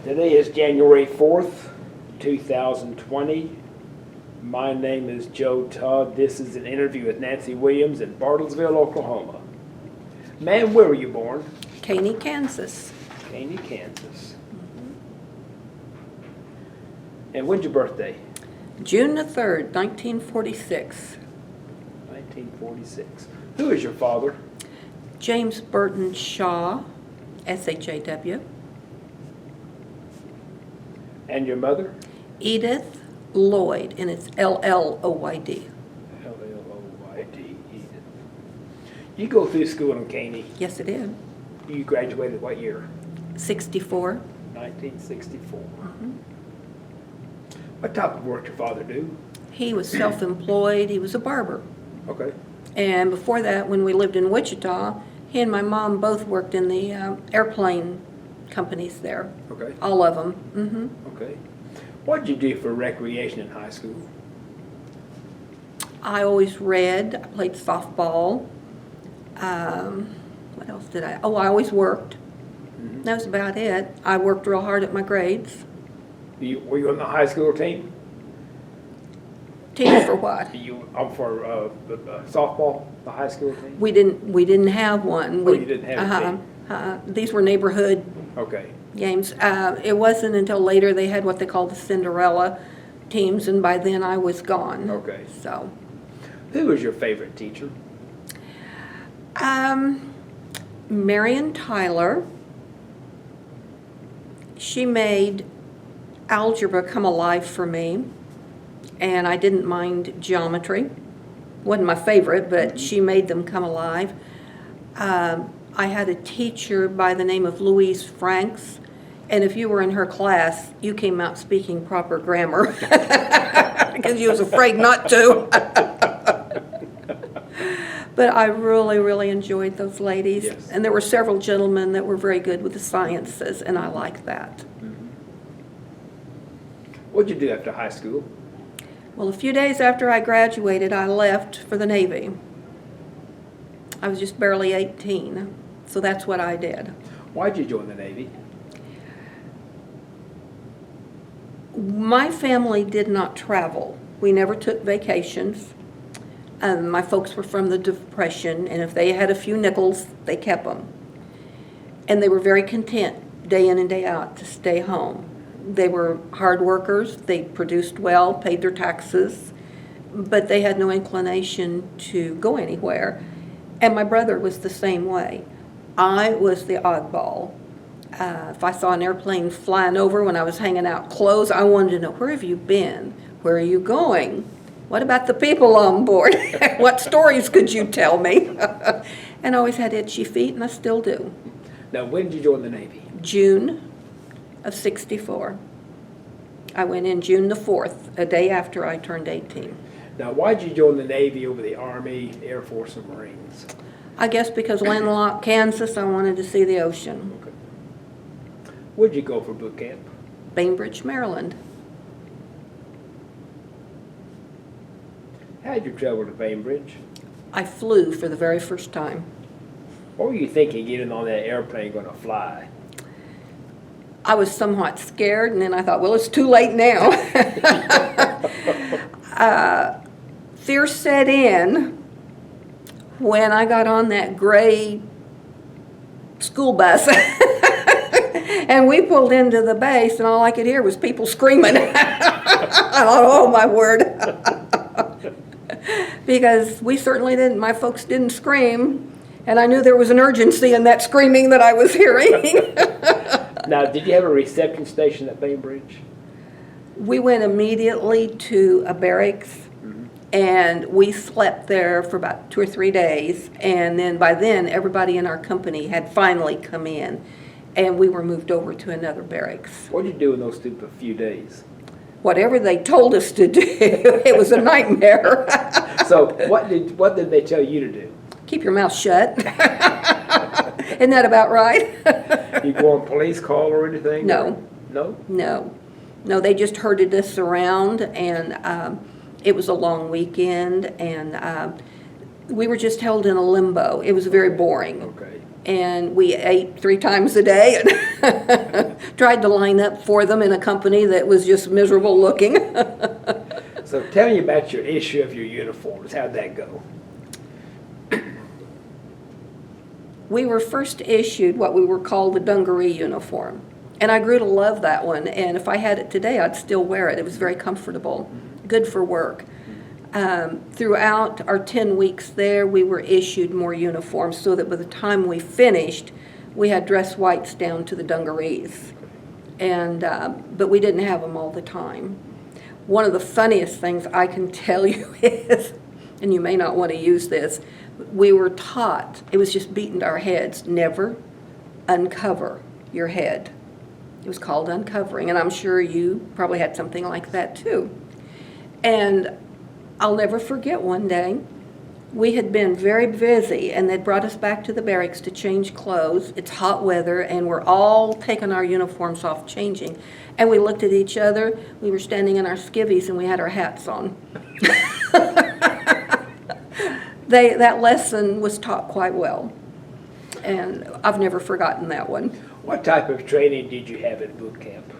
Today is January 4th, 2020. My name is Joe Todd. This is an interview with Nancy Williams in Bartlesville, Oklahoma. Ma'am, where were you born? Caney, Kansas. Caney, Kansas. And when's your birthday? June the 3rd, 1946. 1946. Who is your father? James Burton Shaw, S-H-A-W. And your mother? Edith Lloyd, and it's L-L-O-Y-D. L-L-O-Y-D, Edith. You go through school in Caney. Yes, it is. You graduated what year? 64. 1964. What type of work did your father do? He was self-employed. He was a barber. Okay. And before that, when we lived in Wichita, he and my mom both worked in the airplane companies there. Okay. All of them. Okay. What did you do for recreation in high school? I always read. I played softball. What else did I? Oh, I always worked. That was about it. I worked real hard at my grades. Were you on the high school team? Team for what? You for the softball, the high school team? We didn't have one. Oh, you didn't have a team. These were neighborhood Okay. games. It wasn't until later they had what they called the Cinderella teams, and by then I was gone. Okay. So, Who was your favorite teacher? Marion Tyler. She made algebra come alive for me, and I didn't mind geometry. Wasn't my favorite, but she made them come alive. I had a teacher by the name of Louise Franks, and if you were in her class, you came out speaking proper grammar because you was afraid not to. But I really, really enjoyed those ladies. Yes. And there were several gentlemen that were very good with the sciences, and I liked that. What did you do after high school? Well, a few days after I graduated, I left for the Navy. I was just barely 18, so that's what I did. Why'd you join the Navy? My family did not travel. We never took vacations. My folks were from the Depression, and if they had a few nickels, they kept them. And they were very content, day in and day out, to stay home. They were hard workers. They produced well, paid their taxes, but they had no inclination to go anywhere. And my brother was the same way. I was the oddball. If I saw an airplane flying over when I was hanging out clothes, I wanted to know, where have you been? Where are you going? What about the people on board? What stories could you tell me? And I always had itchy feet, and I still do. Now, when did you join the Navy? June of 64. I went in June the 4th, a day after I turned 18. Now, why'd you join the Navy over the Army, Air Force, and Marines? I guess because landlocked Kansas, I wanted to see the ocean. Okay. Where'd you go for boot camp? Bainbridge, Maryland. How'd you travel to Bainbridge? I flew for the very first time. What were you thinking getting on that airplane going to fly? I was somewhat scared, and then I thought, well, it's too late now. Fear set in when I got on that gray school bus. And we pulled into the base, and all I could hear was people screaming. I thought, oh, my word. Because we certainly didn't, my folks didn't scream, and I knew there was an urgency in that screaming that I was hearing. Now, did you have a reception station at Bainbridge? We went immediately to a barracks, and we slept there for about 2 or 3 days, and then by then everybody in our company had finally come in, and we were moved over to another barracks. What did you do in those few days? Whatever they told us to do, it was a nightmare. So what did they tell you to do? Keep your mouth shut. Isn't that about right? You go on police call or anything? No. No? No, they just herded us around, and it was a long weekend, and we were just held in a limbo. It was very boring. Okay. And we ate 3 times a day and tried to line up for them in a company that was just miserable looking. So tell me about your issue of your uniforms. How'd that go? We were first issued what we were called the dungaree uniform. And I grew to love that one. And if I had it today, I'd still wear it. It was very comfortable, good for work. Throughout our 10 weeks there, we were issued more uniforms so that by the time we finished, we had dress whites down to the dungarees. And, but we didn't have them all the time. One of the funniest things I can tell you is, and you may not want to use this, we were taught, it was just beaten to our heads, never uncover your head. It was called uncovering, and I'm sure you probably had something like that too. And I'll never forget one day, we had been very busy and they'd brought us back to the barracks to change clothes. It's hot weather and we're all taking our uniforms off changing. And we looked at each other, we were standing in our skivvies and we had our hats on. That lesson was taught quite well. And I've never forgotten that one. What type of training did you have at boot camp?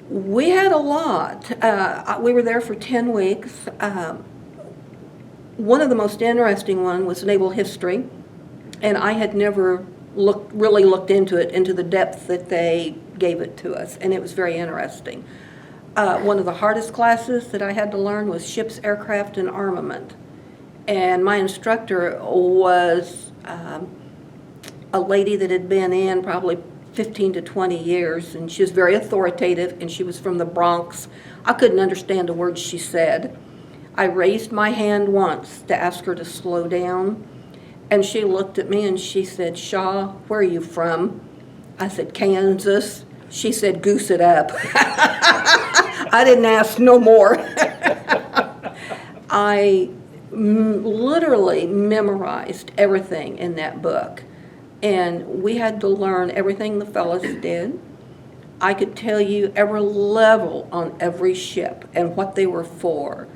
We had a lot. We were there for 10 weeks. One of the most interesting one was naval history, and I had never really looked into it, into the depth that they gave it to us, and it was very interesting. One of the hardest classes that I had to learn was ships, aircraft, and armament. And my instructor was a lady that had been in probably 15 to 20 years, and she was very authoritative, and she was from the Bronx. I couldn't understand a word she said. I raised my hand once to ask her to slow down, and she looked at me and she said, "Shaw, where are you from?" I said, "Kansas." She said, "Goose it up." I didn't ask no more. I literally memorized everything in that book. And we had to learn everything the fellas did. I could tell you every level on every ship and what they were for,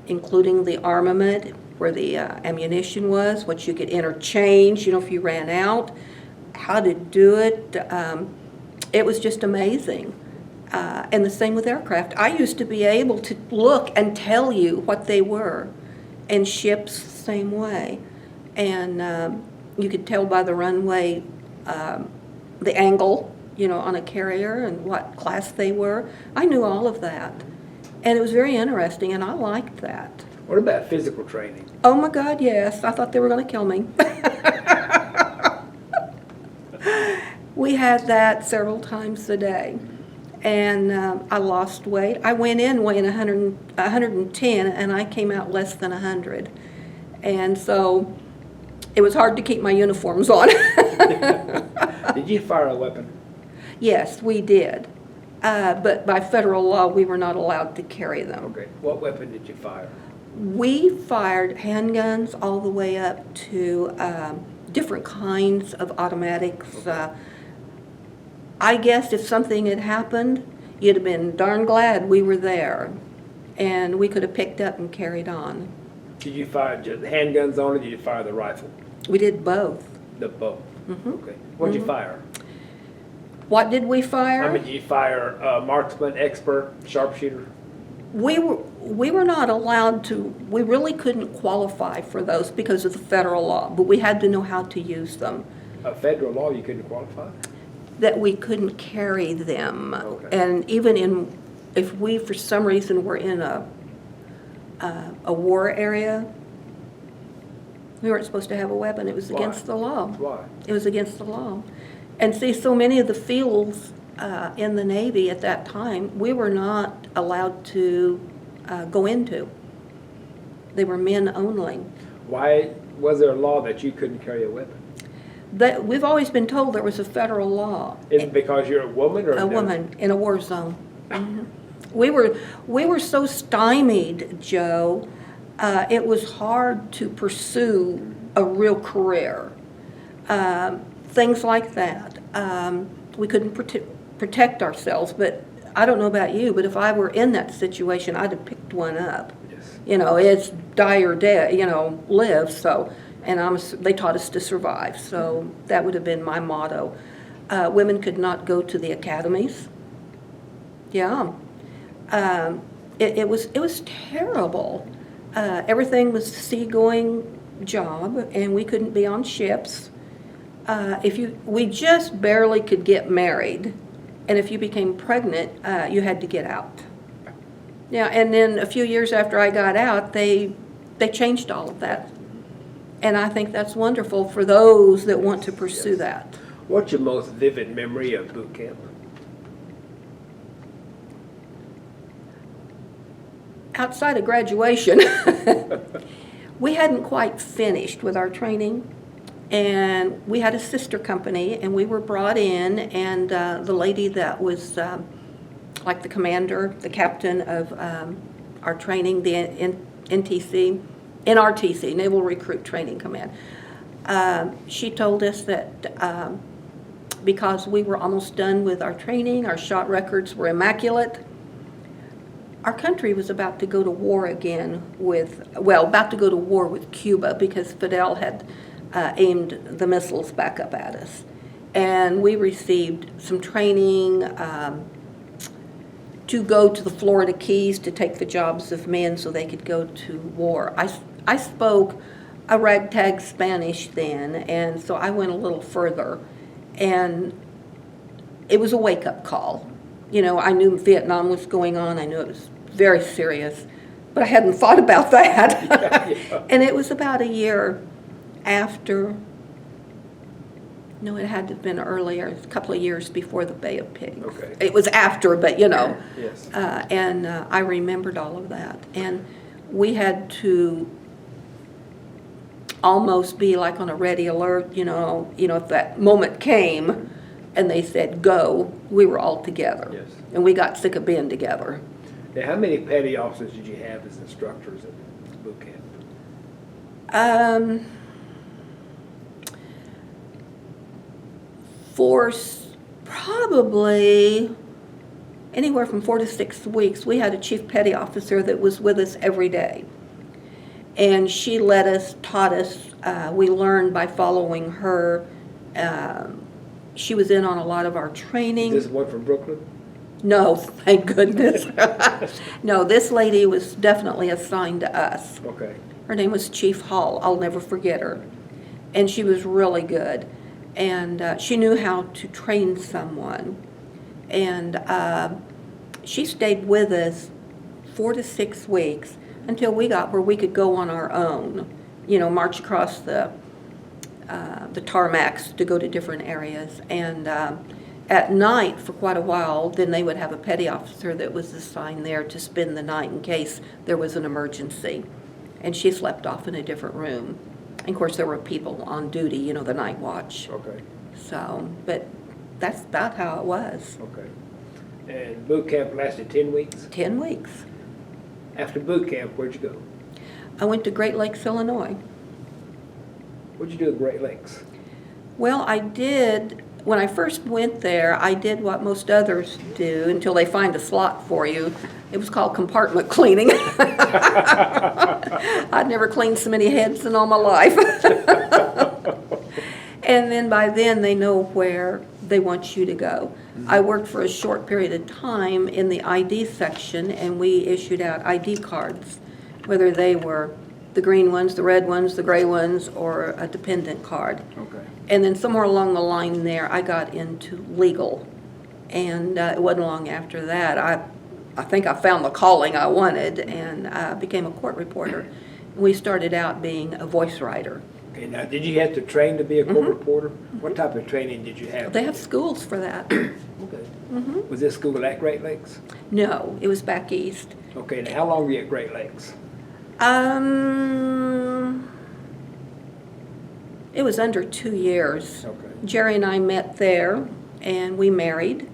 including the armament, where the ammunition was, what you could interchange, if you ran out, how to do it. It was just amazing. And the same with aircraft. I used to be able to look and tell you what they were. And ships, same way. And you could tell by the runway the angle, on a carrier and what class they were. I knew all of that. And it was very interesting, and I liked that. What about physical training? Oh my God, yes. I thought they were going to kill me. We had that several times a day. And I lost weight. I went in weighing 110, and I came out less than 100. And so it was hard to keep my uniforms on. Did you fire a weapon? Yes, we did. But by federal law, we were not allowed to carry them. Okay. What weapon did you fire? We fired handguns all the way up to different kinds of automatics. I guess if something had happened, you'd have been darn glad we were there. And we could have picked up and carried on. Did you fire just handguns only, or did you fire the rifle? We did both. The bow. Mm-hmm. Okay. What did you fire? What did we fire? I mean, did you fire marksman, expert, sharpshooter? We were not allowed to, we really couldn't qualify for those because of the federal law, but we had to know how to use them. Federal law, you couldn't qualify? That we couldn't carry them. Okay. And even if we, for some reason, were in a war area, we weren't supposed to have a weapon. It was against the law. Why? It was against the law. And see, so many of the fields in the Navy at that time, we were not allowed to go into. They were men only. Why was there a law that you couldn't carry a weapon? That we've always been told there was a federal law. Is it because you're a woman or A woman in a war zone. Mhm. We were so stymied, Joe. It was hard to pursue a real career. Things like that. We couldn't protect ourselves, but I don't know about you, but if I were in that situation, I'd have picked one up. Yes. It's die or dead, live. So and they taught us to survive. So that would have been my motto. Women could not go to the academies. Yeah. It was terrible. Everything was a seagoing job, and we couldn't be on ships. We just barely could get married, and if you became pregnant, you had to get out. Yeah, and then a few years after I got out, they changed all of that, and I think that's wonderful for those that want to pursue that. What's your most vivid memory of boot camp? Outside of graduation, we hadn't quite finished with our training, and we had a sister company, and we were brought in, and the lady that was like the commander, the captain of our training, the NRTC, Naval Recruit Training Command, she told us that because we were almost done with our training, our shot records were immaculate, our country was about to go to war again about to go to war with Cuba because Fidel had aimed the missiles back up at us. And we received some training to go to the Florida Keys to take the jobs of men so they could go to war. I spoke a ragtag Spanish then, and so I went a little further. And it was a wake-up call. You know, I knew Vietnam was going on. I knew it was very serious, but I hadn't thought about that. Yeah. And it was about a year after, no, it had to have been earlier, a couple of years before the Bay of Pigs. Okay. It was after, but you know. Yes. And I remembered all of that. And we had to almost be like on a ready alert, you know, if that moment came and they said go, we were all together. Yes. And we got sick of being together. Now, how many petty officers did you have as instructors at boot camp? For probably anywhere from 4 to 6 weeks, we had a chief petty officer that was with us every day. And she led us, taught us. We learned by following her. She was in on a lot of our training. Is this one from Brooklyn? No, thank goodness. No, this lady was definitely assigned to us. Okay. Her name was Chief Hall. I'll never forget her. And she was really good. And she knew how to train someone. And she stayed with us 4 to 6 weeks until we got where we could go on our own, you know, march across the tarmacs to go to different areas. And at night, for quite a while, then they would have a petty officer that was assigned there to spend the night in case there was an emergency. And she slept off in a different room. And of course, there were people on duty, you know, the night watch. Okay. So, but that's about how it was. Okay. And boot camp lasted 10 weeks? 10 weeks. After boot camp, where'd you go? I went to Great Lakes, Illinois. What'd you do at Great Lakes? Well, I did, when I first went there, I did what most others do until they find a slot for you. It was called compartment cleaning. I'd never cleaned so many heads in all my life. And then by then, they know where they want you to go. I worked for a short period of time in the ID section, and we issued out ID cards, whether they were the green ones, the red ones, the gray ones, or a dependent card. Okay. And then somewhere along the line there, I got into legal. And it wasn't long after that. I think I found the calling I wanted and became a court reporter. We started out being a voice writer. Okay, now did you have to train to be a court reporter? What type of training did you have? They have schools for that. Okay. Was this school at Great Lakes? No, it was back east. Okay, now how long were you at Great Lakes? It was under 2 years. Okay. Jerry and I met there, and we married.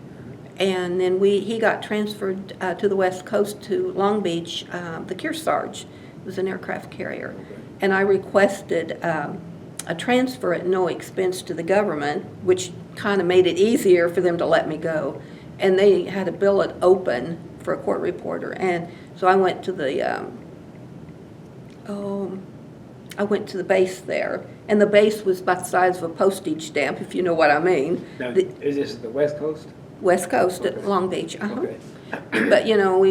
And then he got transferred to the West Coast to Long Beach, the Kearsarge. It was an aircraft carrier. Okay. And I requested a transfer at no expense to the government, which kind of made it easier for them to let me go. And they had a billet open for a court reporter. And so I went to the I went to the base there, and the base was about the size of a postage stamp, if you know what I mean. Now, The is this the West Coast? West Coast at Okay. Long Beach. Okay. But, you know,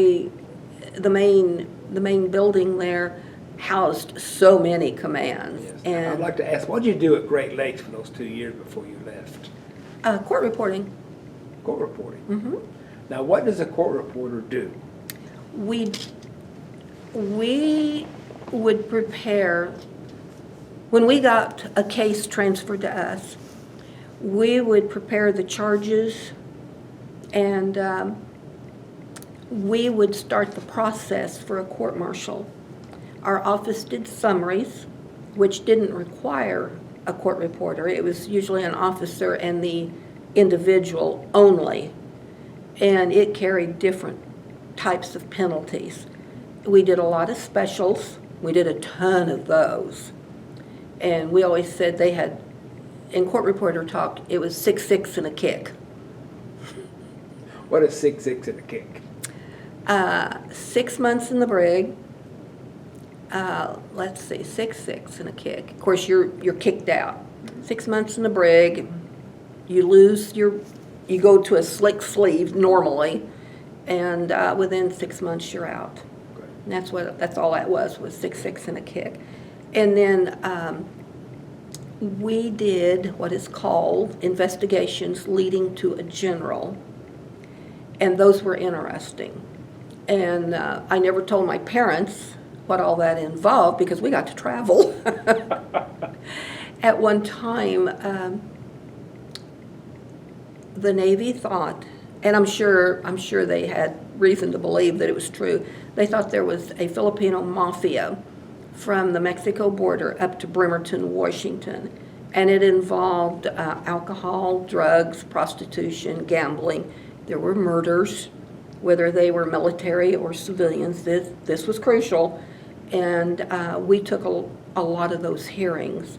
the main building there housed so many commands. Yes. I'd And like to ask, what did you do at Great Lakes for those 2 years before you left? court reporting. Court reporting. Mm-hmm. Now, what does a court reporter do? We would prepare, when we got a case transferred to us, we would prepare the charges, and we would start the process for a court martial. Our office did summaries, which didn't require a court reporter. It was usually an officer and the individual only, and it carried different types of penalties. We did a lot of specials. We did a ton of those. And we always said they had, in court reporter talk, it was 6-6 and a kick. What is 6-6 and a kick? 6 months in the brig. Let's see, 6-6 and a kick. Of course, you're kicked out. 6 months in the brig. You you go to a slick sleeve normally, and within 6 months you're out. Okay. And that's all that was 6-6 and a kick. And then we did what is called investigations leading to a general, and those were interesting. And I never told my parents what all that involved because we got to travel. At one time, the Navy thought, and I'm sure they had reason to believe that it was true, they thought there was a Filipino mafia from the Mexico border up to Bremerton, Washington, and it involved alcohol, drugs, prostitution, gambling. There were murders, whether they were military or civilians. This was crucial, and we took a lot of those hearings,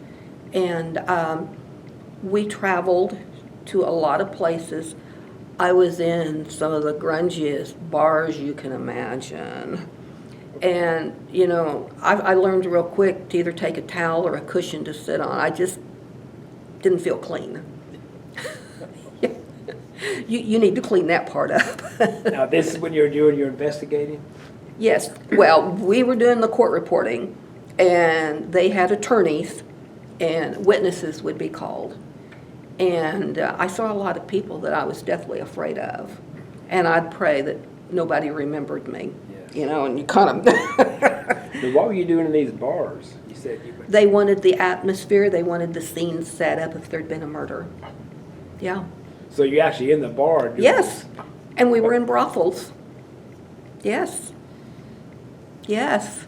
and we traveled to a lot of places. I was in some of the grungiest bars you can imagine. And, you know, I learned real quick to either take a towel or a cushion to sit on. I just didn't feel clean. You need to clean that part up. Now, this is when you're doing your investigating? Yes, well, we were doing the court reporting, and they had attorneys, and witnesses would be called. And I saw a lot of people that I was deathly afraid of, and I'd pray that nobody remembered me. Yes. You know, and you kind of... Now, what were you doing in these bars? You said you went... They wanted the atmosphere, they wanted the scene set up if there'd been a murder. Yeah. So you're actually in the bar doing Yes, and we were in brothels. Yes. Yes.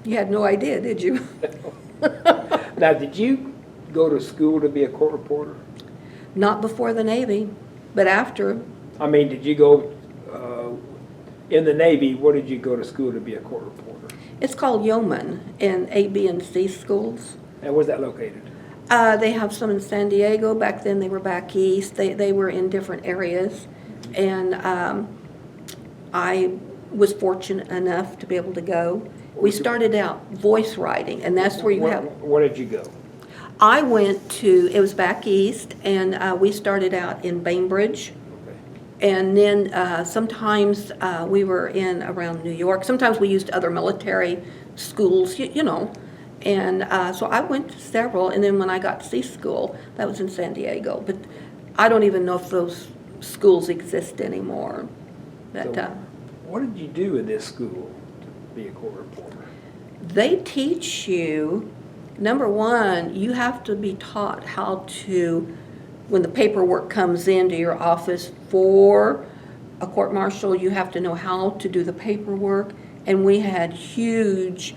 You had no idea, did you? Now, did you go to school to be a court reporter? Not before the Navy, but after. I mean, did you go, in the Navy, where did you go to school to be a court reporter? It's called Yeoman in A, B, and C schools. And where's that located? They have some in San Diego. Back then they were back east. They were in different areas. And I was fortunate enough to be able to go. We started out voice writing, and that's where you have... Where did you go? I went to, it was back east, and we started out in Bainbridge. Okay. And then sometimes we were in around New York. Sometimes we used other military schools, you know. And so I went to several, and then when I got to C school, that was in San Diego. But I don't even know if those schools exist anymore. But, So what did you do in this school to be a court reporter? they teach you, number one, you have to be taught how to, when the paperwork comes into your office for a court martial, you have to know how to do the paperwork. And we had huge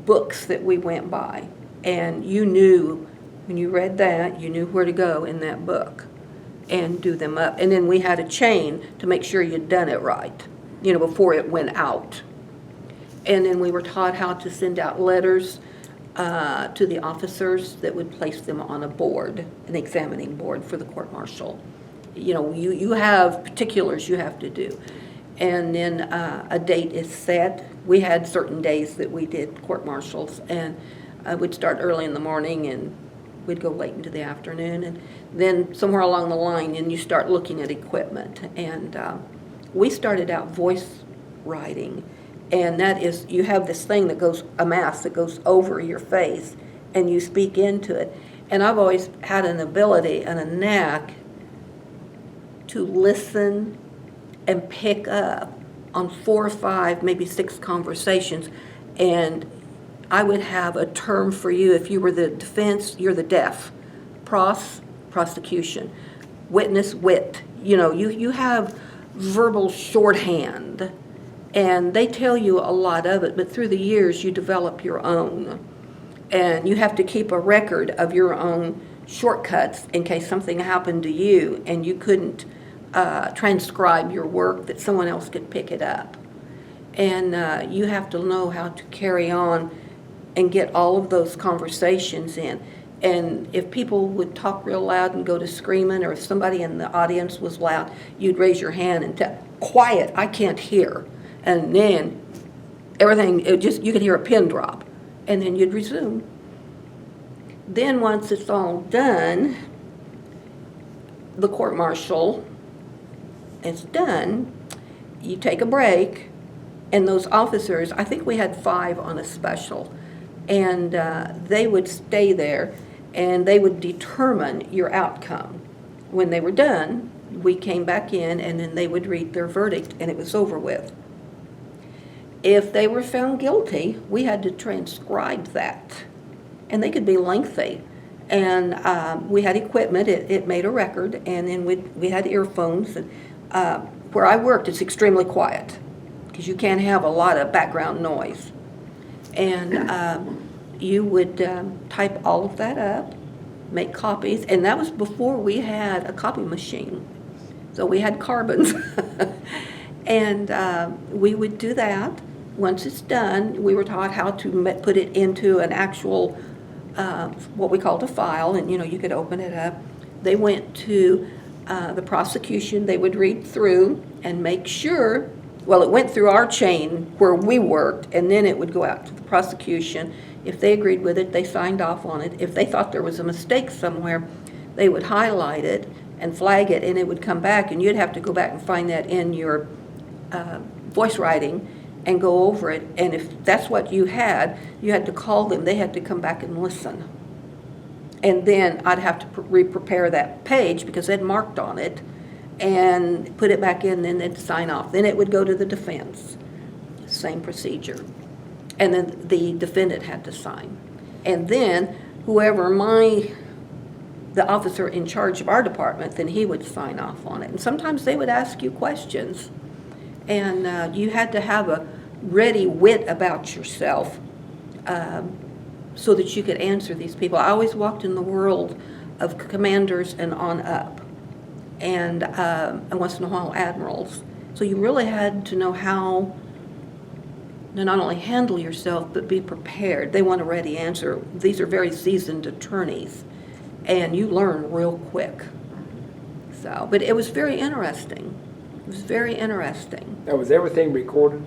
books that we went by. And you knew, when you read that, you knew where to go in that book and do them up. And then we had a chain to make sure you'd done it right, you know, before it went out. And then we were taught how to send out letters to the officers that would place them on a board, an examining board for the court martial. You know, you have particulars you have to do. and then a date is set. We had certain days that we did court martials, and we'd start early in the morning and we'd go late into the afternoon, and then somewhere along the line, and you start looking at equipment. And we started out voice writing, and that is, you have this thing that goes, a mask that goes over your face, and you speak into it. And I've always had an ability and a knack to listen and pick up on 4 or 5, maybe 6 conversations, and I would have a term for you. If you were the defense, you're the deaf. Prosecution. Witness, wit. You know, you have verbal shorthand, and they tell you a lot of it, but through the years you develop your own. And you have to keep a record of your own shortcuts in case something happened to you and you couldn't transcribe your work, that someone else could pick it up. And you have to know how to carry on and get all of those conversations in. And if people would talk real loud and go to screaming, or if somebody in the audience was loud, you'd raise your hand and tell, quiet, I can't hear. And then everything, you could hear a pin drop, and then you'd resume. Then once it's all done, the court-martial is done, you take a break, and those officers, I think we had 5 on a special, and they would stay there, and they would determine your outcome. When they were done, we came back in, and then they would read their verdict, and it was over with. If they were found guilty, we had to transcribe that, and they could be lengthy. And we had equipment, it made a record, and then we had earphones. And where I worked, it's extremely quiet, because you can't have a lot of background noise. And you would type all of that up, make copies, and that was before we had a copy machine. So we had carbons. And we would do that. Once it's done, we were taught how to put it into an actual, what we called a file, and you could open it up. They went to the prosecution. They would read through and make sure, well, it went through our chain where we worked, and then it would go out to the prosecution. If they agreed with it, they signed off on it. If they thought there was a mistake somewhere, they would highlight it and flag it, and it would come back, and you'd have to go back and find that in your voice writing and go over it. And if that's what you had to call them. They had to come back and listen. And then I'd have to re-prepare that page, because they'd marked on it, and put it back in, and they'd sign off. Then it would go to the defense. Same procedure. And then the defendant had to sign. And then whoever the officer in charge of our department, then he would sign off on it. And sometimes they would ask you questions, and you had to have a ready wit about yourself so that you could answer these people. I always walked in the world of commanders and on up, and once in a while admirals. So you really had to know how to not only handle yourself, but be prepared. They want a ready answer. These are very seasoned attorneys, and you learn real quick. So, but it was very interesting. It was very interesting. Now, was everything recorded?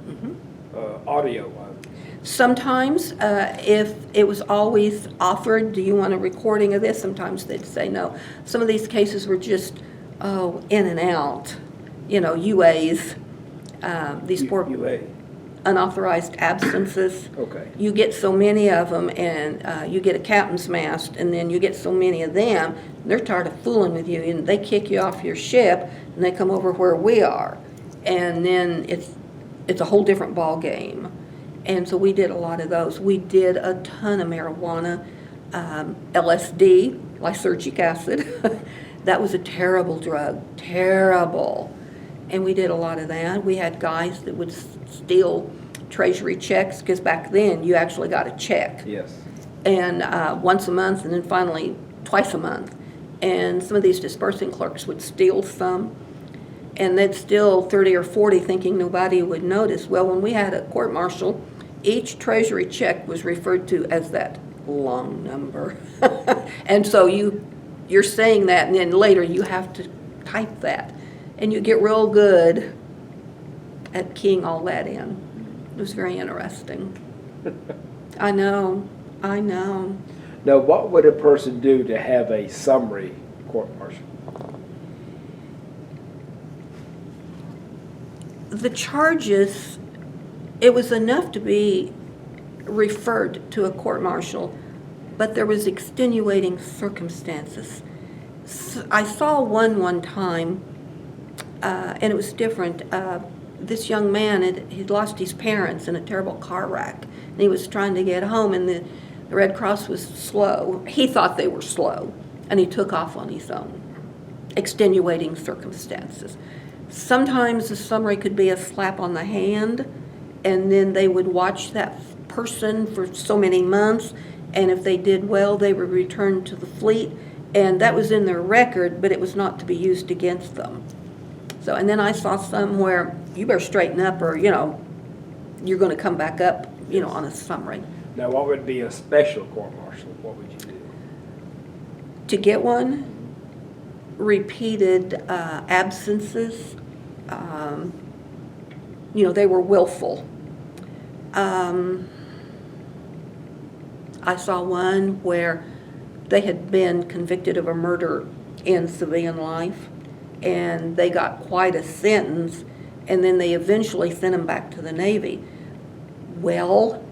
Mm-hmm. Audio? Sometimes, if it was always offered, do you want a recording of this? Sometimes they'd say no. Some of these cases were just, in and out, UAs, these poor UA. unauthorized absences. Okay. You get so many of them, and you get a captain's mast, and then you get so many of them, they're tired of fooling with you, and they kick you off your ship, and they come over where we are. And then it's a whole different ball game. And so we did a lot of those. We did a ton of marijuana, LSD, lysergic acid. That was a terrible drug, terrible. And we did a lot of that. We had guys that would steal treasury checks, because back then you actually got a check. Yes. And once a month, and then finally twice a month. And some of these dispersing clerks would steal some, and they'd steal 30 or 40 thinking nobody would notice. Well, when we had a court-martial, each treasury check was referred to as that long number. And so you're saying that, and then later you have to type that. And you get real good at keying all that in. It was very interesting. I know. Now, what would a person do to have a summary court-martial? The charges, it was enough to be referred to a court-martial, but there was extenuating circumstances. I saw one time, and it was different. This young man, he'd lost his parents in a terrible car wreck, and he was trying to get home, and the Red Cross was slow. He thought they were slow, and he took off on his own. Extenuating circumstances. Sometimes the summary could be a slap on the hand, and then they would watch that person for so many months, and if they did well, they would return to the fleet, and that was in their record, but it was not to be used against them. So, and then I saw some where you better straighten up, or you're going to come back up, on a summary. Now, what would be a special court-martial? What would you do? To get one, repeated absences, they were willful. I saw one where they had been convicted of a murder in civilian life, and they got quite a sentence, and then they eventually sent them back to the Navy. Well,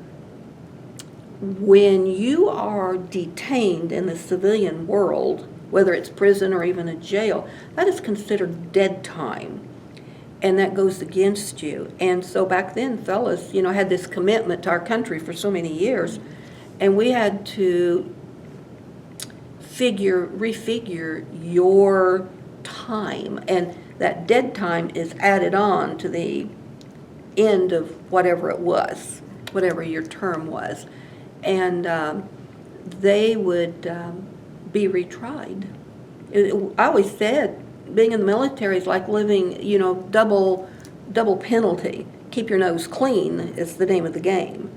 when you are detained in the civilian world, whether it's prison or even a jail, that is considered dead time, and that goes against you. And so back then, fellas, had this commitment to our country for so many years, and we had to refigure your time, and that dead time is added on to the end of whatever it was, whatever your term was, and they would be retried. I always said being in the military is like living, double penalty. Keep your nose clean is the name of the game.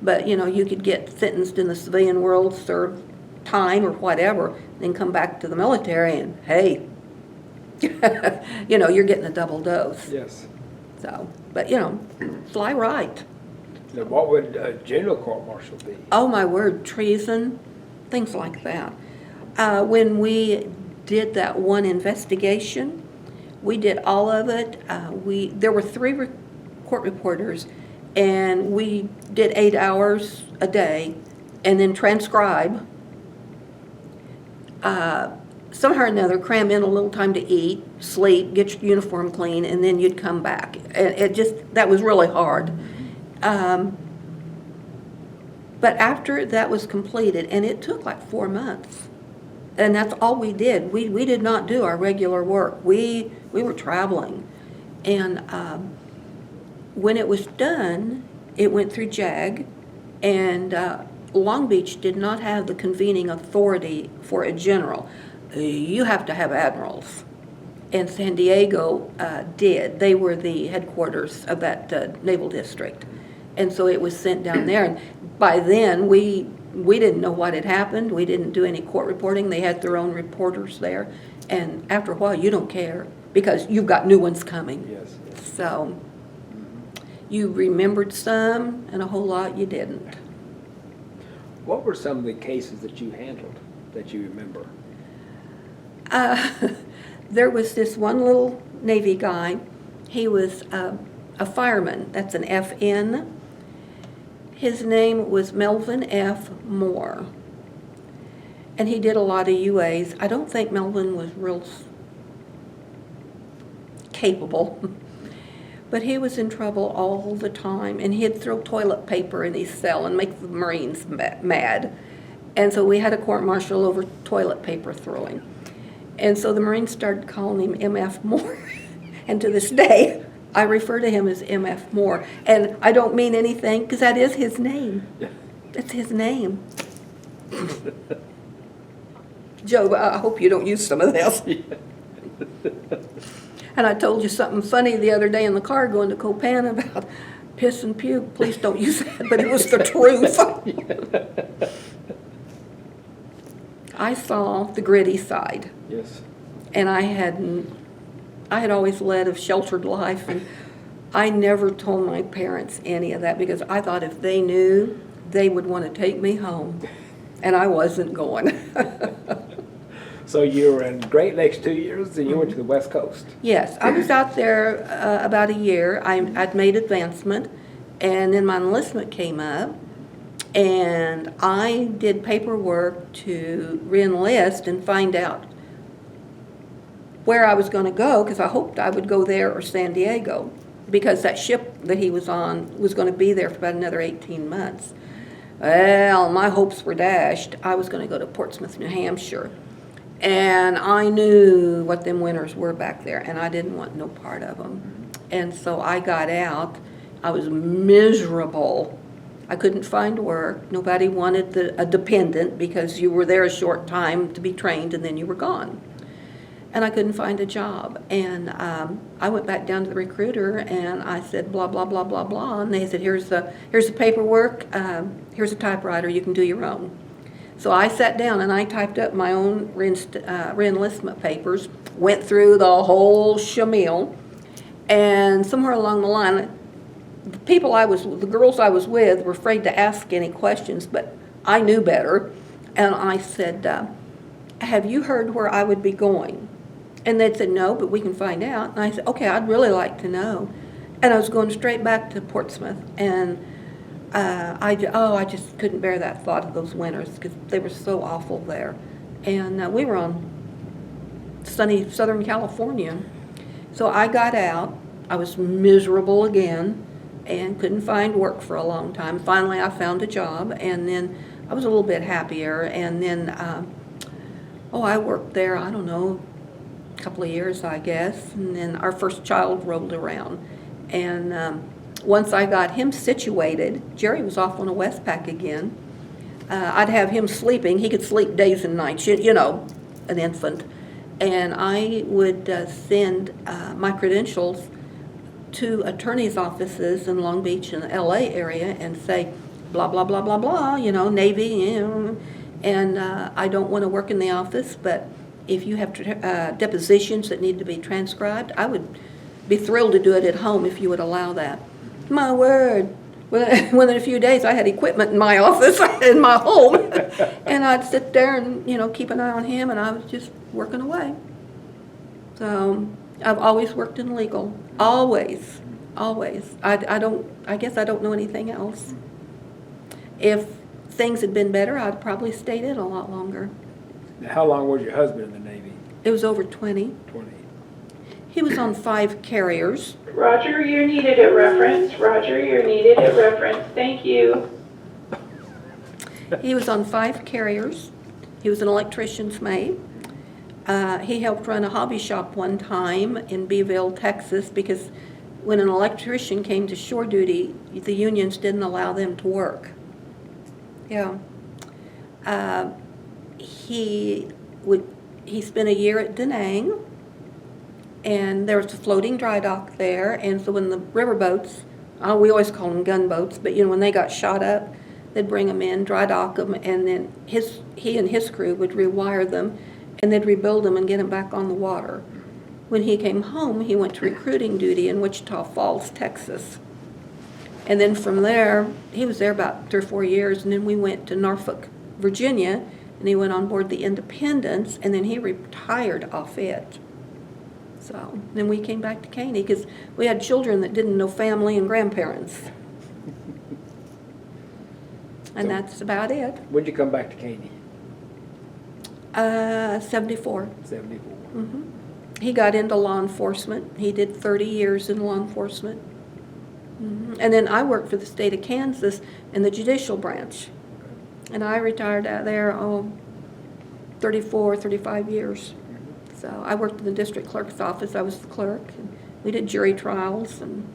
But, you could get sentenced in the civilian world, serve time or whatever, then come back to the military and, hey, you're getting a double dose. Yes. So, but, fly right. Now, what would a general court-martial be? Oh, my word, treason, things like that. When we did that one investigation, we did all of it. There were 3 court reporters, and we did 8 hours a day, and then transcribe. Somehow or another, cram in a little time to eat, sleep, get your uniform clean, and then you'd come back. And that was really hard. But after that was completed, and it took like 4 months, and that's all we did. We did not do our regular work. We were traveling. And when it was done, it went through JAG, and Long Beach did not have the convening authority for a general. You have to have admirals. And San Diego did. They were the headquarters of that naval district. And so it was sent down there. And by then, we didn't know what had happened. We didn't do any court reporting. They had their own reporters there. And after a while, you don't care because you've got new ones coming. Yes. So you remembered some, and a whole lot you didn't. What were some of the cases that you handled that you remember? There was this one little Navy guy. He was a fireman. That's an FN. His name was Melvin F. Moore. And he did a lot of UAs. I don't think Melvin was real capable. But he was in trouble all the time, and he'd throw toilet paper in his cell and make the Marines mad. And so we had a court-martial over toilet paper throwing. And so the Marines started calling him MF Moore. And to this day, I refer to him as MF Moore. And I don't mean anything, because that is his name. That's his name. Joe, I hope you don't use some of this. And I told you something funny the other day in the car going to Copan about piss and puke. Please don't use that, but it was the truth. I saw the gritty side. Yes. And I had always led a sheltered life, and I never told my parents any of that because I thought if they knew, they would want to take me home. And I wasn't going. So you were in Great Lakes 2 years, and you went to the West Coast. Yes, I was out there about a year. I'd made advancement, and then my enlistment came up, and I did paperwork to re-enlist and find out where I was going to go, because I hoped I would go there or San Diego, because that ship that he was on was going to be there for about another 18 months. Well, my hopes were dashed. I was going to go to Portsmouth, New Hampshire. And I knew what them winters were back there, and I didn't want no part of them. And so I got out. I was miserable. I couldn't find work. Nobody wanted a dependent because you were there a short time to be trained, and then you were gone. And I couldn't find a job. And I went back down to the recruiter, and I said, blah, blah, blah, blah, blah. And they said, here's the paperwork. Here's a typewriter. You can do your own. So I sat down and I typed up my own re-enlistment papers, went through the whole shamil, and somewhere along the line, the girls I was with were afraid to ask any questions, but I knew better, and I said, have you heard where I would be going? And they said, no, but we can find out. And I said, okay, I'd really like to know. And I was going straight back to Portsmouth, and I just couldn't bear that thought of those winters because they were so awful there. And we were on sunny Southern California. So I got out. I was miserable again and couldn't find work for a long time. Finally, I found a job, and then I was a little bit happier. And then, I worked there, I don't know, a couple of years, I guess. And then our first child rolled around. And once I got him situated, Jerry was off on a Westpac again. I'd have him sleeping. He could sleep days and nights, an infant. And I would send my credentials to attorneys' offices in Long Beach and the LA area and say, blah, blah, blah, blah, blah, Navy, and I don't want to work in the office, but if you have depositions that need to be transcribed, I would be thrilled to do it at home if you would allow that. My word. Within a few days, I had equipment in my office, in my home, and I'd sit there and, keep an eye on him, and I was just working away. So I've always worked in legal. Always. I guess I don't know anything else. If things had been better, I'd probably stayed in a lot longer. How long was your husband in the Navy? It was over 20. 20. He was on 5 carriers. Roger, you're needed at reference. Roger, you're needed at reference. Thank you. He was on 5 carriers. He was an electrician's mate. He helped run a hobby shop one time in Beeville, Texas, because when an electrician came to shore duty, the unions didn't allow them to work. Yeah. He spent a year at Da Nang. And there was a floating dry dock there, and so when the river boats, we always call them gunboats, but when they got shot up, they'd bring them in, dry dock them, and then he and his crew would rewire them, and they'd rebuild them and get them back on the water. When he came home, he went to recruiting duty in Wichita Falls, Texas. And then from there, he was there about 3 or 4 years, and then we went to Norfolk, Virginia, and he went on board the Independence, and then he retired off it. So then we came back to Caney because we had children that didn't know family and grandparents. And that's about it. When'd you come back to Caney? 74. 74. Mm-hmm. He got into law enforcement. He did 30 years in law enforcement. Mm-hmm. And then I worked for the state of Kansas in the judicial branch. And I retired out there, 34, 35 years. So I worked in the district clerk's office. I was the clerk. And we did jury trials and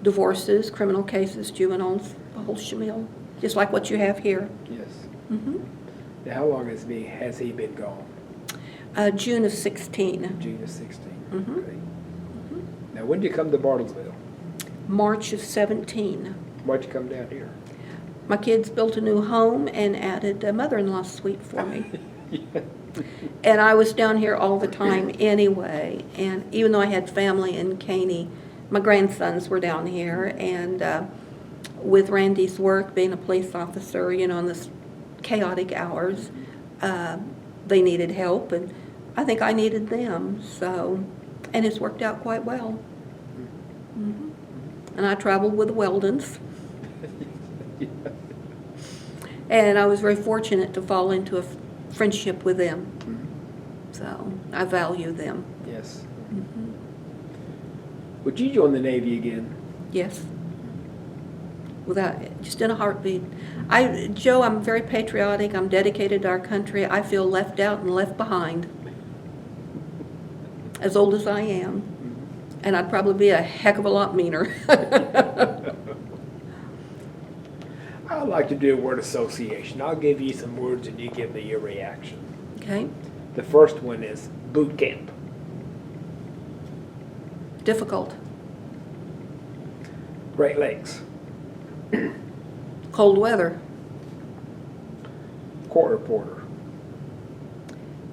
divorces, criminal cases, juveniles, the whole shamil, just like what you have here. Yes. Mm-hmm. Now, how long has he been gone? June of 16. June of 16. Mm-hmm. Okay. Now, when did you come to Bartlesville? March of 17. Why'd you come down here? My kids built a new home and added a mother-in-law suite for me. Yeah. And I was down here all the time anyway. And even though I had family in Caney, my grandsons were down here, and with Randy's work, being a police officer, you know, in this chaotic hours, they needed help, and I think I needed them, so, and it's worked out quite well. Mhm. And I traveled with the Weldons. And I was very fortunate to fall into a friendship with them. So I value them. Yes. Mhm. Would you join the Navy again? Yes. Without, just in a heartbeat. Joe, I'm very patriotic. I'm dedicated to our country. I feel left out and left behind. As old as I am. And I'd probably be a heck of a lot meaner. I'd like to do a word association. I'll give you some words and you give me your reaction. Okay? The first one is boot camp. Difficult. Great Lakes. Cold weather. Court reporter.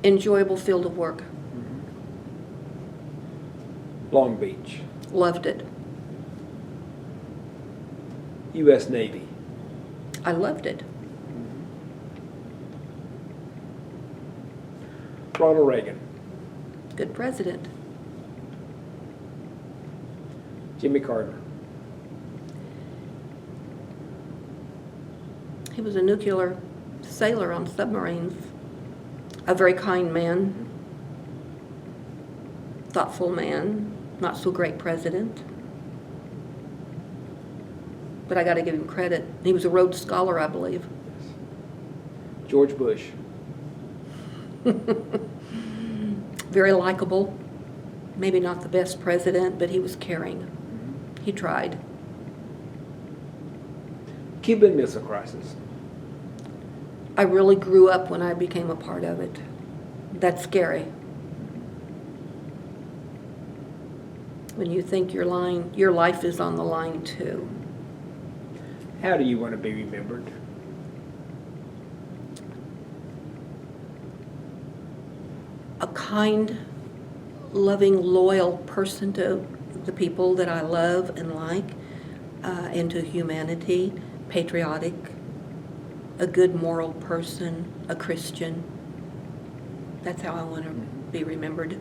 Enjoyable field of work. Long Beach. Loved it. U.S. Navy. I loved it. Ronald Reagan. Good president. Jimmy Carter. He was a nuclear sailor on submarines. A very kind man. Thoughtful man. Not so great president. But I got to give him credit. He was a Rhodes Scholar, I believe. George Bush. Very likable. Maybe not the best president, but he was caring. He tried. Cuban Missile Crisis. I really grew up when I became a part of it. That's scary. When you think your life is on the line too. How do you want to be remembered? A kind, loving, loyal person to the people that I love and like, and to humanity, patriotic, a good moral person, a Christian. That's how I want to be remembered.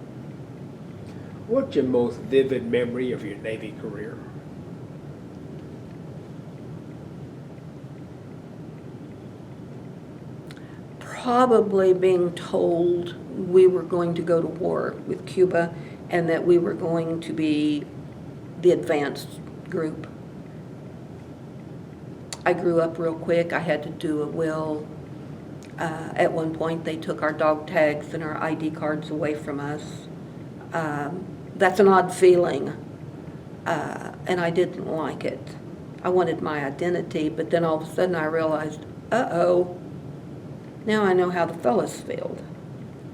What's your most vivid memory of your Navy career? Probably being told we were going to go to war with Cuba and that we were going to be the advanced group. I grew up real quick. I had to do a will. At one point, they took our dog tags and our ID cards away from us. That's an odd feeling, and I didn't like it. I wanted my identity, but then all of a sudden I realized, uh-oh, now I know how the fellas feel.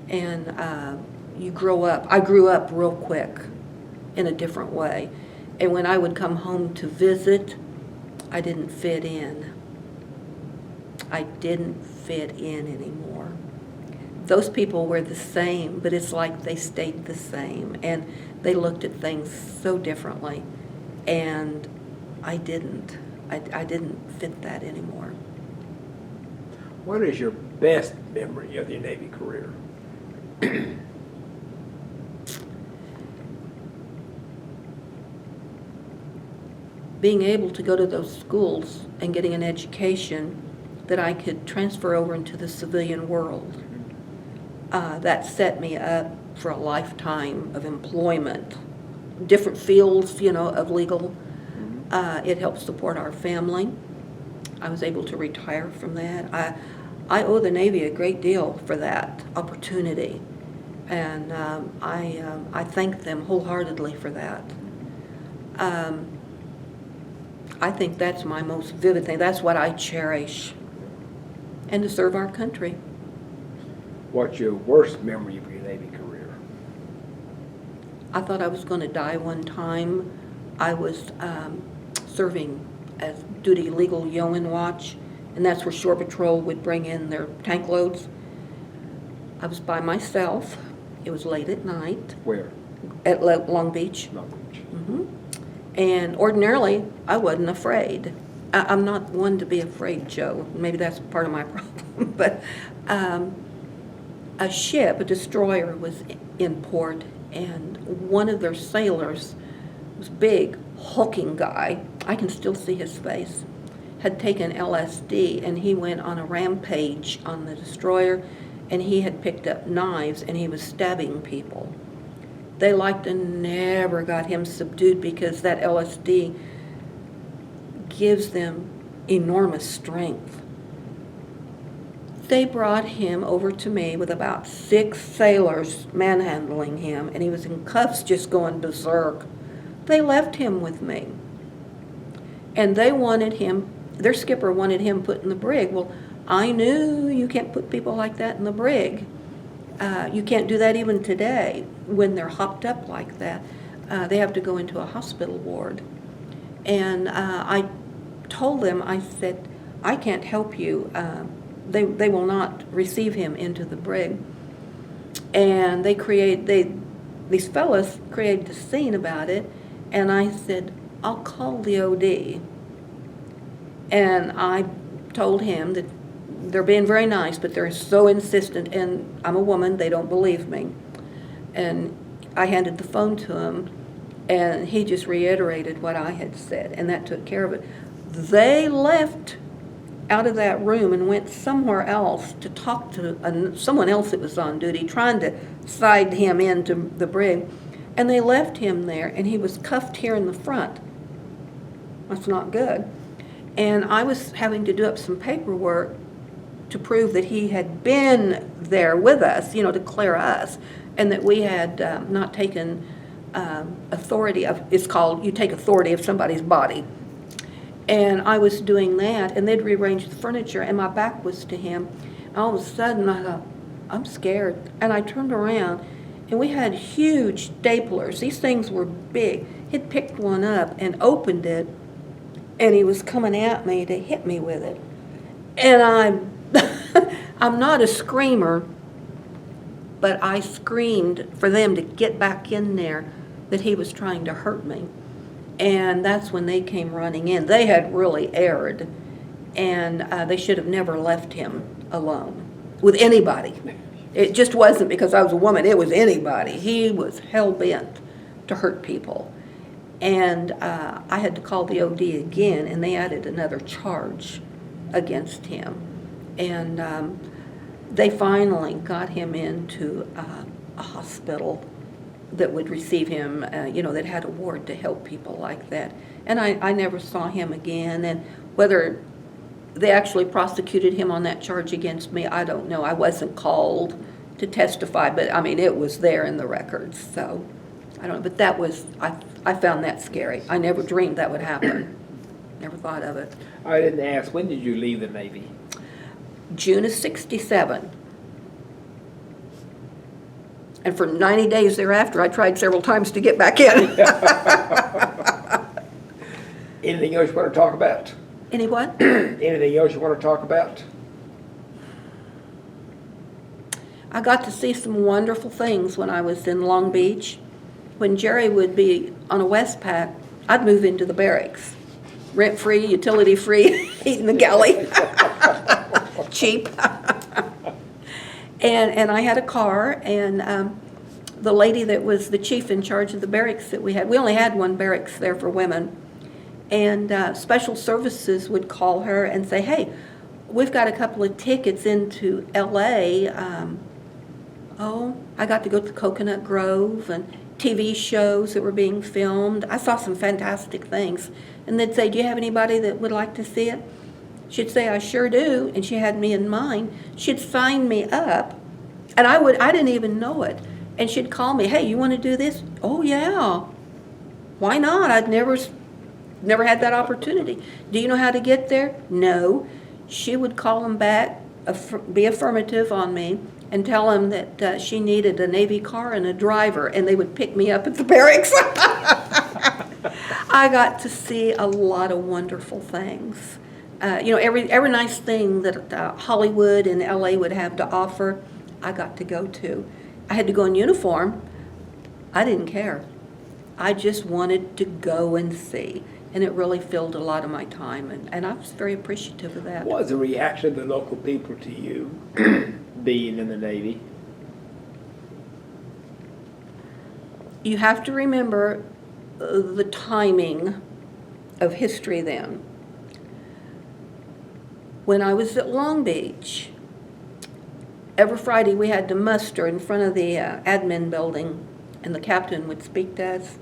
And you grow up. I grew up real quick in a different way. And when I would come home to visit, I didn't fit in. I didn't fit in anymore. Those people were the same, but it's like they stayed the same. And they looked at things so differently. And I didn't. I didn't fit that anymore. What is your best memory of your Navy career? Being able to go to those schools and getting an education that I could transfer over into the civilian world. That set me up for a lifetime of employment, different fields, you know, of legal. It helped support our family. I was able to retire from that. I owe the Navy a great deal for that opportunity, and I thank them wholeheartedly for that. I think that's my most vivid thing. That's what I cherish, and to serve our country. What's your worst memory of your Navy career? I thought I was going to die one time. I was serving as duty legal yeoman watch, and that's where Shore Patrol would bring in their tank loads. I was by myself. It was late at night Where? at Long Beach. Long Beach. And ordinarily, I wasn't afraid. I'm not one to be afraid, Joe. Maybe that's part of my problem. But a ship, a destroyer, was in port, and one of their sailors, was big, hulking guy, I can still see his face, had taken LSD, and he went on a rampage on the destroyer, and he had picked up knives, and he was stabbing people. They liked and never got him subdued because that LSD gives them enormous strength. They brought him over to me with about 6 sailors manhandling him, and he was in cuffs just going berserk. They left him with me. And they wanted him, their skipper wanted him put in the brig. Well, I knew you can't put people like that in the brig. You can't do that even today when they're hopped up like that. They have to go into a hospital ward. And I told them, I said, I can't help you. They will not receive him into the brig. And these fellas created a scene about it, and I said, I'll call the OD. And I told him that they're being very nice, but they're so insistent, and I'm a woman, they don't believe me. And I handed the phone to him, and he just reiterated what I had said, and that took care of it. They left out of that room and went somewhere else to talk to someone else that was on duty, trying to side him into the brig. And they left him there, and he was cuffed here in the front. That's not good. And I was having to do up some paperwork to prove that he had been there with us, to clear us, and that we had not taken authority of, it's called, you take authority of somebody's body. And I was doing that, and they'd rearranged the furniture, and my back was to him. And all of a sudden, I thought, I'm scared. And I turned around, and we had huge staplers. These things were big. He'd picked one up and opened it, and he was coming at me to hit me with it. And I'm not a screamer, but I screamed for them to get back in there, that he was trying to hurt me. And that's when they came running in. They had really erred, and they should have never left him alone with anybody. It just wasn't because I was a woman. It was anybody. He was hell-bent to hurt people. And I had to call the OD again, and they added another charge against him. And they finally got him into a hospital that would receive him, that had a ward to help people like that. And I never saw him again. And whether they actually prosecuted him on that charge against me, I don't know. I wasn't called to testify, but it was there in the records. So I don't know. But that was, I found that scary. I never dreamed that would happen. Never thought of it. I didn't ask, when did you leave the Navy? June of '67. And for 90 days thereafter, I tried several times to get back in. Anything else you want to talk about? Any what? Anything else you want to talk about? I got to see some wonderful things when I was in Long Beach. When Jerry would be on a Westpac, I'd move into the barracks. Rent-free, utility-free, eat in the galley. Cheap. And I had a car, and the lady that was the chief in charge of the barracks that we only had one barracks there for women, and special services would call her and say, hey, we've got a couple of tickets into L.A. I got to go to Coconut Grove and TV shows that were being filmed. I saw some fantastic things. And they'd say, do you have anybody that would like to see it? She'd say, I sure do, and she had me in mind. She'd sign me up, and I didn't even know it. And she'd call me, hey, you want to do this? Oh, yeah. Why not? I'd never had that opportunity. Do you know how to get there? No. She would call them back, be affirmative on me, and tell them that she needed a Navy car and a driver, and they would pick me up at the barracks. I got to see a lot of wonderful things. Every nice thing that Hollywood and LA would have to offer, I got to go to. I had to go in uniform. I didn't care. I just wanted to go and see. And it really filled a lot of my time, and I was very appreciative of that. What was the reaction of the local people to you being in the Navy? You have to remember the timing of history then. When I was at Long Beach, every Friday we had to muster in front of the admin building, and the captain would speak to us.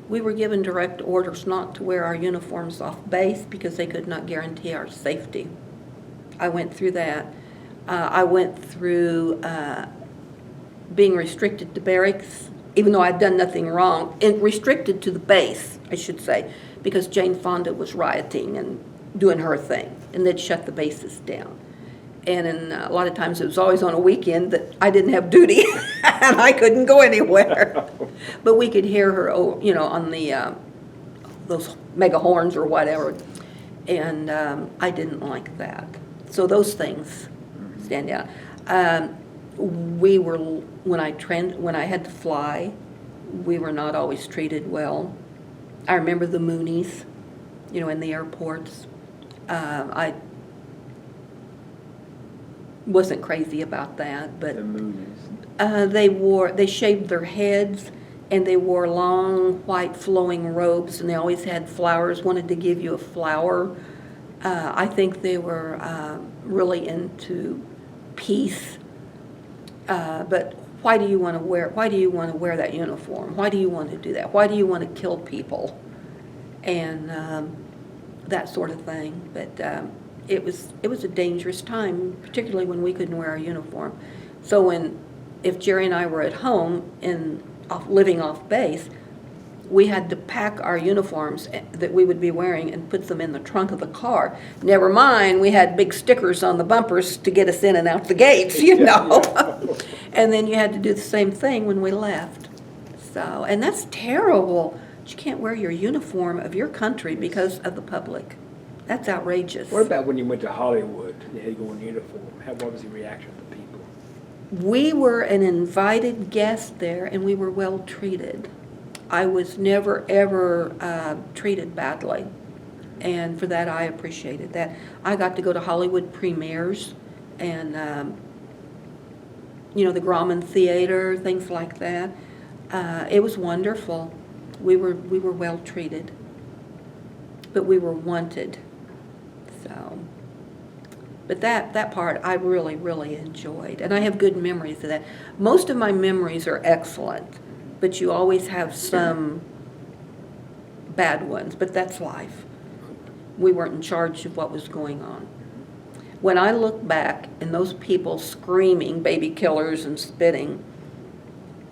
We were given direct orders not to wear our uniforms off base because they could not guarantee our safety. I went through that. I went through being restricted to barracks, even though I'd done nothing wrong, and restricted to the base, I should say, because Jane Fonda was rioting and doing her thing, and they'd shut the bases down. And a lot of times it was always on a weekend that I didn't have duty and I couldn't go anywhere. But we could hear her, on the those mega horns or whatever, and I didn't like that. So those things stand out. We were when I had to fly, we were not always treated well. I remember the Moonies, in the airports. I wasn't crazy about that, but The Moonies. they shaved their heads, and they wore long white flowing robes, and they always had flowers, wanted to give you a flower. I think they were really into peace. But why do you want to wear that uniform? Why do you want to do that? Why do you want to kill people? And that sort of thing. But it was a dangerous time, particularly when we couldn't wear our uniform. So if Jerry and I were at home living off base, we had to pack our uniforms that we would be wearing and put them in the trunk of the car. Never mind, we had big stickers on the bumpers to get us in and out the gates, And then you had to do the same thing when we left. So, and that's terrible. You can't wear your uniform of your country because of the public. That's outrageous. What about when you went to Hollywood and you had to go in uniform? What was the reaction of the people? We were an invited guest there, and we were well treated. I was never, ever treated badly, and for that I appreciated that. I got to go to Hollywood premieres and, the Grauman Theater, things like that. It was wonderful. We were well treated, but we were wanted. So, but that part I really, really enjoyed, and I have good memories of that. Most of my memories are excellent, but you always have some bad ones, but that's life. We weren't in charge of what was going on. When I look back and those people screaming baby killers and spitting,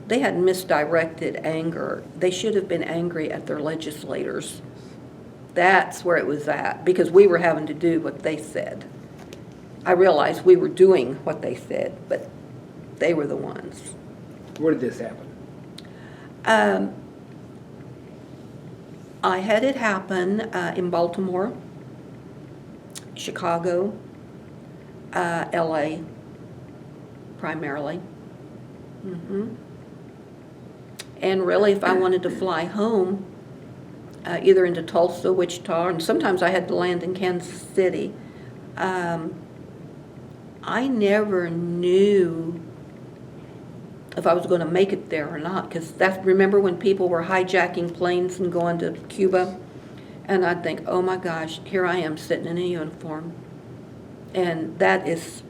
they had misdirected anger. They should have been angry at their legislators. That's where it was at, because we were having to do what they said. I realized we were doing what they said, but they were the ones. Where did this happen? I had it happen in Baltimore, Chicago, LA, primarily. And really, if I wanted to fly home, either into Tulsa, Wichita, and sometimes I had to land in Kansas City, I never knew if I was going to make it there or not, because remember when people were hijacking planes and going to Cuba, and I'd think, oh my gosh, here I am sitting in a uniform, and that is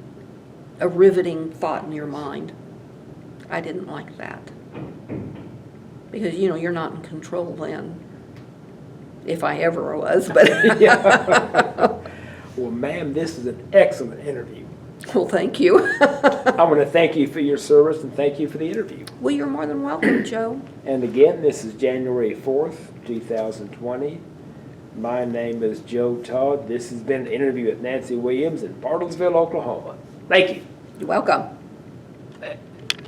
a riveting thought in your mind. I didn't like that, because you're not in control then, if I ever was, but Well, ma'am, this is an excellent interview. Well, thank you. I want to thank you for your service and thank you for the interview. Well, you're more than welcome, Joe. And again, this is January 4th, 2020. My name is Joe Todd. This has been an interview with Nancy Williams in Bartlesville, Oklahoma. Thank you. You're welcome.